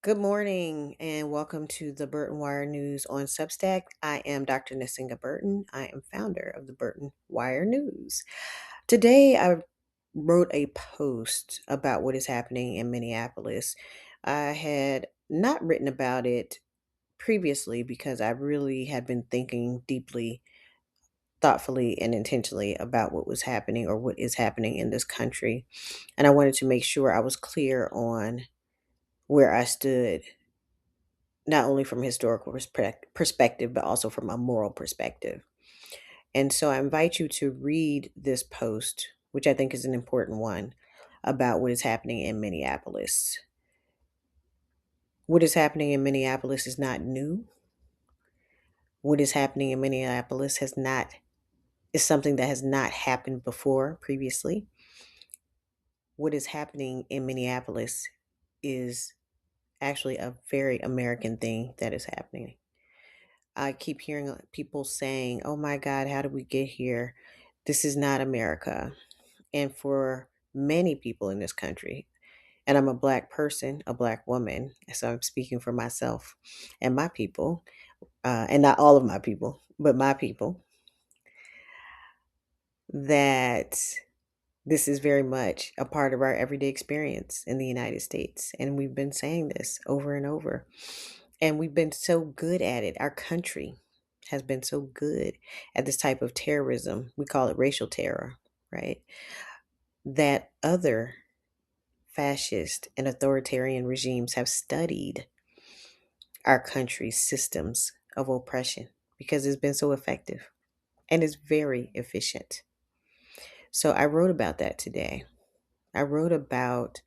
Good morning and welcome to the Burton Wire News on Substack. I am Dr. Nasinga Burton. I am founder of the Burton Wire News. Today I wrote a post about what is happening in Minneapolis. I had not written about it previously because I really had been thinking deeply, thoughtfully, and intentionally about what was happening or what is happening in this country. And I wanted to make sure I was clear on where I stood not only from a historical perspective, but also from a moral perspective. And so I invite you to read this post, which I think is an important one, about what is happening in Minneapolis. What is happening in Minneapolis is not new. What is happening in Minneapolis is something that has not happened before previously. What is happening in Minneapolis is actually a very American thing that is happening. I keep hearing people saying, "Oh my God, how did we get here? This is not America." And for many people in this country, and I'm a Black person, a Black woman, so I'm speaking for myself and my people, and not all of my people, but my people, that this is very much a part of our everyday experience in the United States. And we've been saying this over and over. And we've been so good at it. Our country has been so good at this type of terrorism. We call it racial terror, right? That other fascist and authoritarian regimes have studied our country's systems of oppression because it's been so effective and it's very efficient. So I wrote about that today. I wrote about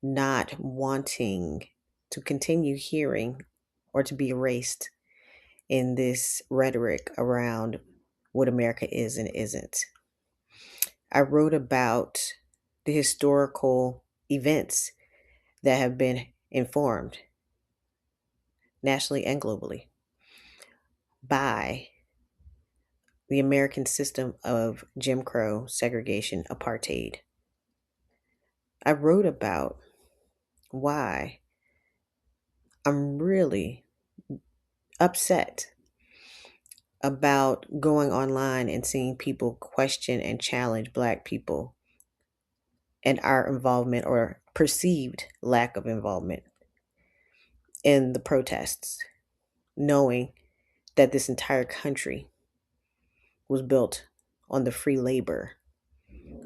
not wanting to continue hearing or to be erased in this rhetoric around what America is and isn't. I wrote about the historical events that have been informed nationally and globally by the American system of Jim Crow, segregation, apartheid. I wrote about why I'm really upset about going online and seeing people question and challenge Black people and our involvement or perceived lack of involvement in the protests, knowing that this entire country was built on the free labor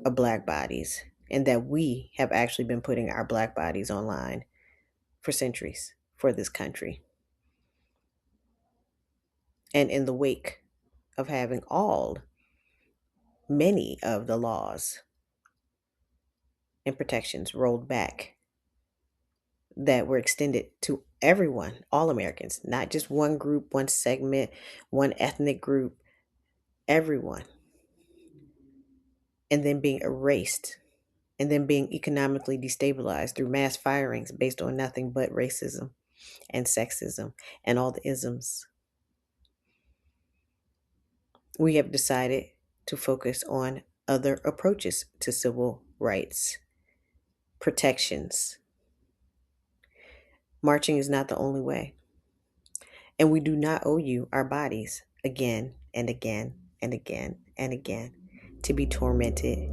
of Black bodies and that we have actually been putting our Black bodies online for centuries for this country. And in the wake of having many of the laws and protections rolled back that were extended to everyone, all Americans, not just one group, one segment, one ethnic group, everyone, and then being erased and then being economically destabilized through mass firings based on nothing but racism and sexism and all the isms. We have decided to focus on other approaches to civil rights protections. Marching is not the only way. And we do not owe you our bodies again and again and again and again to be tormented,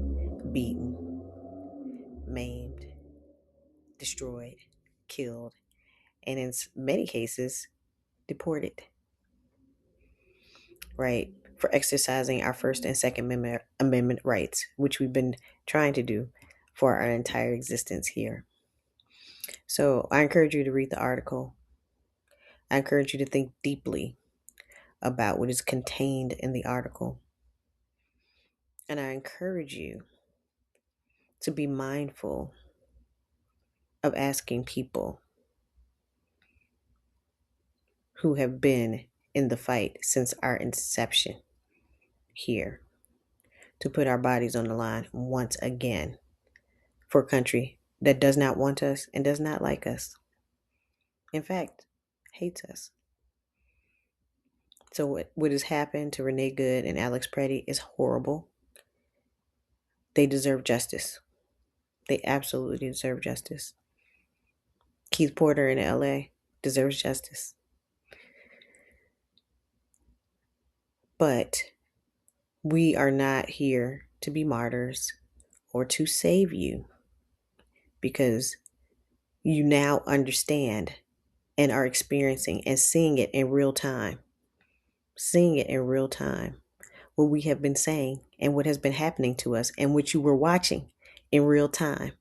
beaten, maimed, destroyed, killed, and in many cases, deported, right? For exercising our First and Second Amendment rights, which we've been trying to do for our entire existence here. So I encourage you to read the article. I encourage you to think deeply about what is contained in the article. And I encourage you to be mindful of asking people who have been in the fight since our inception here to put our bodies on the line once again for a country that does not want us and does not like us. In fact, hates us. So what has happened to Renee Good and Alex Preddy is horrible. They deserve justice. They absolutely deserve justice. Keith Porter in LA deserves justice. But we are not here to be martyrs or to save you, because you now understand and are experiencing and seeing it in real time. Seeing it in real time. What we have been saying and what has been happening to us and what you were watching in real time.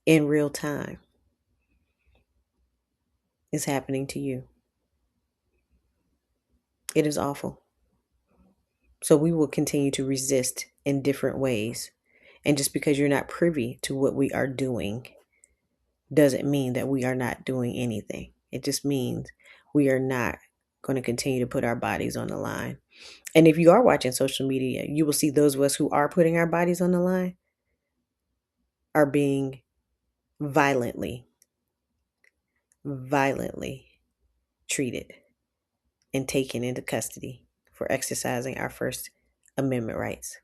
In real time is happening to you. It is awful. So we will continue to resist in different ways. And just because you're not privy to what we are doing doesn't mean that we are not doing anything. It just means we are not going to continue to put our bodies on the line. And if you are watching social media, you will see those of us who are putting our bodies on the line are being violently, violently treated and taken into custody for exercising our First Amendment rights.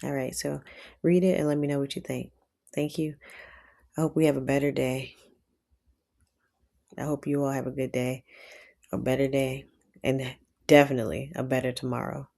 All right, so read it and let me know what you think. Thank you. I hope we have a better day. I hope you all have a good day, a better day, and definitely a better tomorrow.